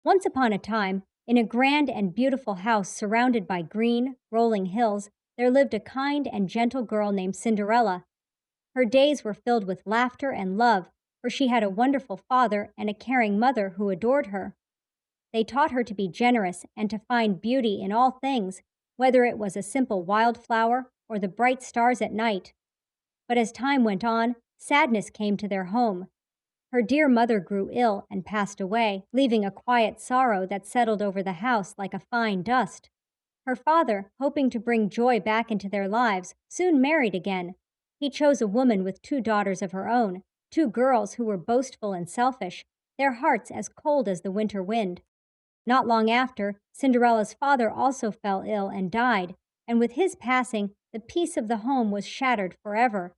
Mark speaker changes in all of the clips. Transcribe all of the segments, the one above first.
Speaker 1: Once upon a time, in a grand and beautiful house surrounded by green, rolling hills, there lived a kind and gentle girl named Cinderella. Her days were filled with laughter and love, for she had a wonderful father and a caring mother who adored her. They taught her to be generous and to find beauty in all things, whether it was a simple wildflower or the bright stars at night. But as time went on, sadness came to their home. Her dear mother grew ill and passed away, leaving a quiet sorrow that settled over the house like a fine dust. Her father, hoping to bring joy back into their lives, soon married again. He chose a woman with two daughters of her own, two girls who were boastful and selfish, their hearts as cold as the winter wind. Not long after, Cinderella's father also fell ill and died, and with his passing, the peace of the home was shattered forever.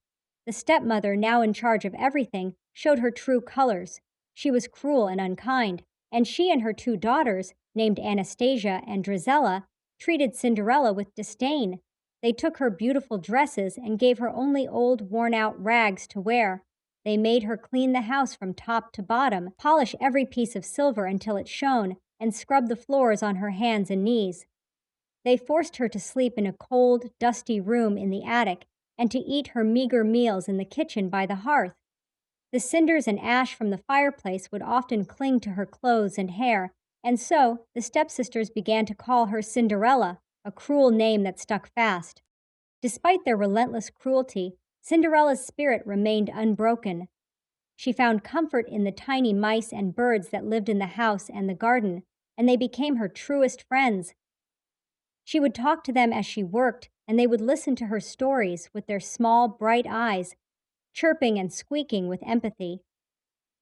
Speaker 1: The stepmother, now in charge of everything, showed her true colors. She was cruel and unkind, and she and her two daughters, named Anastasia and Drizella, treated Cinderella with disdain. They took her beautiful dresses and gave her only old, worn out rags to wear. They made her clean the house from top to bottom, polish every piece of silver until it shone, and scrub the floors on her hands and knees. They forced her to sleep in a cold, dusty room in the attic and to eat her meager meals in the kitchen by the hearth. The cinders and ash from the fireplace would often cling to her clothes and hair, and so the stepsisters began to call her Cinderella, a cruel name that stuck fast. Despite their relentless cruelty, Cinderella's spirit remained unbroken. She found comfort in the tiny mice and birds that lived in the house and the garden, and they became her truest friends. She would talk to them as she worked, and they would listen to her stories with their small, bright eyes, chirping and squeaking with empathy.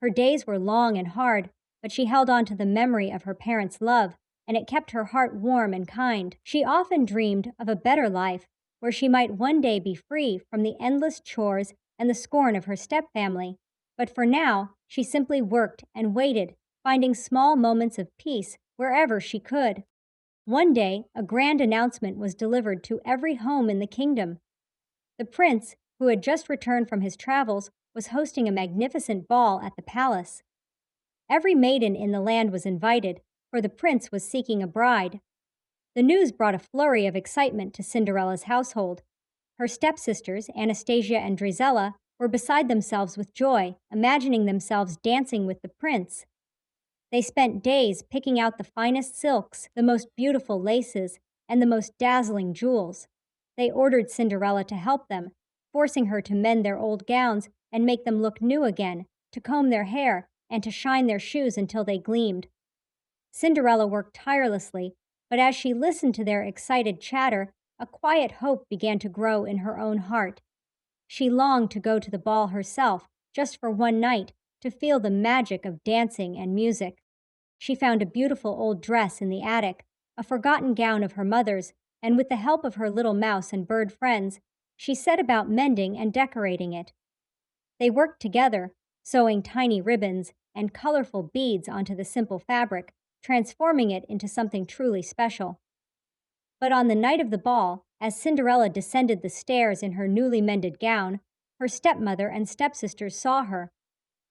Speaker 1: Her days were long and hard, but she held on to the memory of her parents' love, and it kept her heart warm and kind. She often dreamed of a better life, where she might one day be free from the endless chores and the scorn of her stepfamily. But for now, she simply worked and waited, finding small moments of peace wherever she could. One day, a grand announcement was delivered to every home in the kingdom. The prince, who had just returned from his travels, was hosting a magnificent ball at the palace. Every maiden in the land was invited, for the prince was seeking a bride. The news brought a flurry of excitement to Cinderella's household. Her stepsisters, Anastasia and Drizella, were beside themselves with joy, imagining themselves dancing with the prince. They spent days picking out the finest silks, the most beautiful laces, and the most dazzling jewels. They ordered Cinderella to help them, forcing her to mend their old gowns and make them look new again, to comb their hair, and to shine their shoes until they gleamed. Cinderella worked tirelessly, but as she listened to their excited chatter, a quiet hope began to grow in her own heart. She longed to go to the ball herself, just for one night, to feel the magic of dancing and music. She found a beautiful old dress in the attic, a forgotten gown of her mother's, and with the help of her little mouse and bird friends, she set about mending and decorating it. They worked together, sewing tiny ribbons and colorful beads onto the simple fabric, transforming it into something truly special. But on the night of the ball, as Cinderella descended the stairs in her newly mended gown, her stepmother and stepsisters saw her.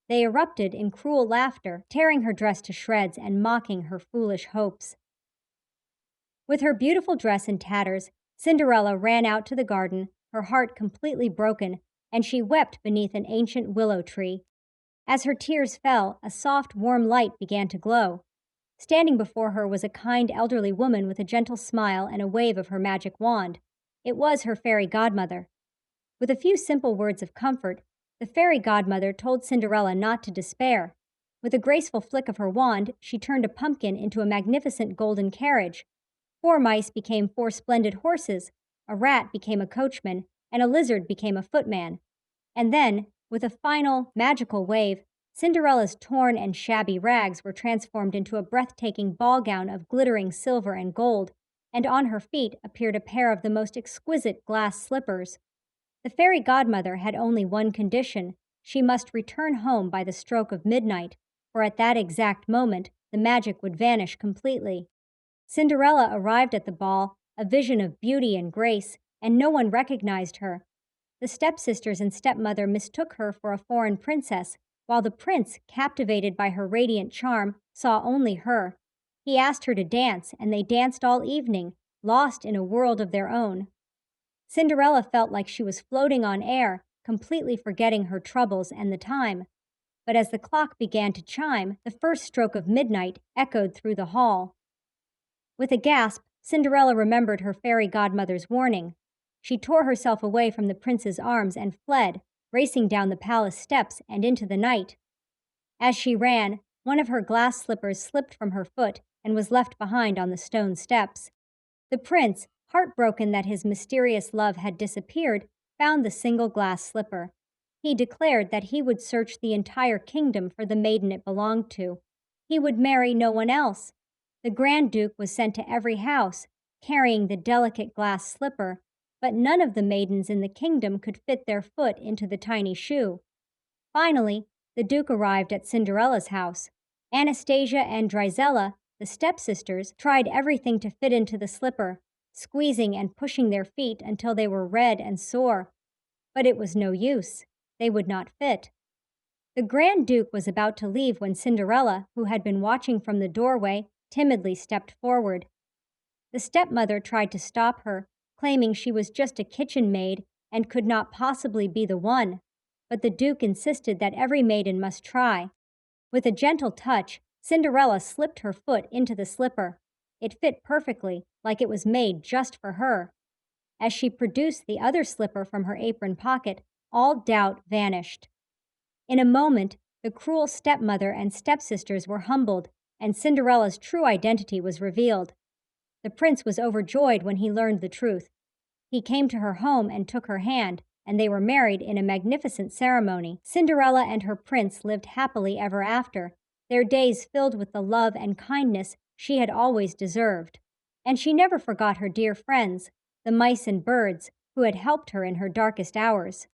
Speaker 1: They erupted in cruel laughter, tearing her dress to shreds and mocking her foolish hopes. With her beautiful dress in tatters, Cinderella ran out to the garden, her heart completely broken, and she wept beneath an ancient willow tree. As her tears fell, a soft, warm light began to glow. Standing before her was a kind elderly woman with a gentle smile and a wave of her magic wand. It was her fairy godmother. With a few simple words of comfort, the fairy godmother told Cinderella not to despair. With a graceful flick of her wand, she turned a pumpkin into a magnificent golden carriage. 4 mice became 4 splendid horses, a rat became a coachman, and a lizard became a footman. And then, with a final, magical wave, Cinderella's torn and shabby rags were transformed into a breathtaking ball gown of glittering silver and gold, and on her feet appeared a pair of the most exquisite glass slippers. The fairy godmother had only one condition: she must return home by the stroke of midnight, for at that exact moment the magic would vanish completely. Cinderella arrived at the ball, a vision of beauty and grace, and no one recognized her. The stepsisters and stepmother mistook her for a foreign princess, while the prince, captivated by her radiant charm, saw only her. He asked her to dance, and they danced all evening, lost in a world of their own. Cinderella felt like she was floating on air, completely forgetting her troubles and the time. But as the clock began to chime, the first stroke of midnight echoed through the hall. With a gasp, Cinderella remembered her fairy godmother's warning. She tore herself away from the prince's arms and fled, racing down the palace steps and into the night. As she ran, one of her glass slippers slipped from her foot and was left behind on the stone steps. The prince, heartbroken that his mysterious love had disappeared, found the single glass slipper. He declared that he would search the entire kingdom for the maiden it belonged to. He would marry no one else. The Grand Duke was sent to every house, carrying the delicate glass slipper, but none of the maidens in the kingdom could fit their foot into the tiny shoe. Finally, the Duke arrived at Cinderella's house. Anastasia and Drizella, the stepsisters, tried everything to fit into the slipper, squeezing and pushing their feet until they were red and sore. But it was no use. They would not fit. The Grand Duke was about to leave when Cinderella, who had been watching from the doorway, timidly stepped forward. The stepmother tried to stop her, claiming she was just a kitchen maid and could not possibly be the one, but the Duke insisted that every maiden must try. With a gentle touch, Cinderella slipped her foot into the slipper. It fit perfectly, like it was made just for her. As she produced the other slipper from her apron pocket, all doubt vanished. In a moment, the cruel stepmother and stepsisters were humbled, and Cinderella's true identity was revealed. The prince was overjoyed when he learned the truth. He came to her home and took her hand, and they were married in a magnificent ceremony. Cinderella and her prince lived happily ever after, their days filled with the love and kindness she had always deserved. And she never forgot her dear friends, the mice and birds, who had helped her in her darkest hours.